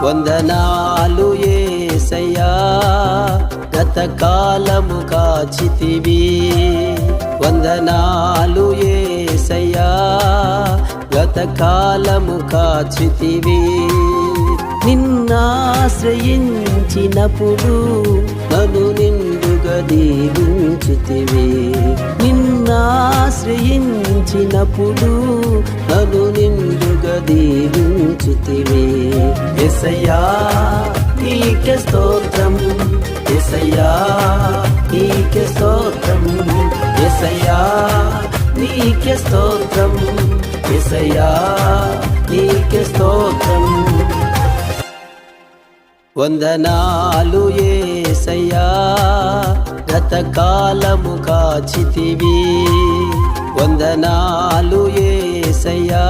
వందనాలు యేసయ్యా, గతకాలము కాచితివి. వందనాలు యేసయ్యా, గతకాలము కాచితివి. నిన్నాశ్రయించినప్పుడు నన్ను నిండుగా దీవించితివి. నిన్నాశ్రయించినప్పుడు నన్ను నిండుగా దీవించితివి. యేసయ్యా నీకే స్తోత్రం, యేసయ్యా నీకే స్తోత్రం, యేసయ్యా నీకే స్తోత్రం, యేసయ్యా నీకే స్తోత్రం. వందనాలు యేసయ్యా, గతకాలము కాచితివి. వందనాలు యేసయ్యా.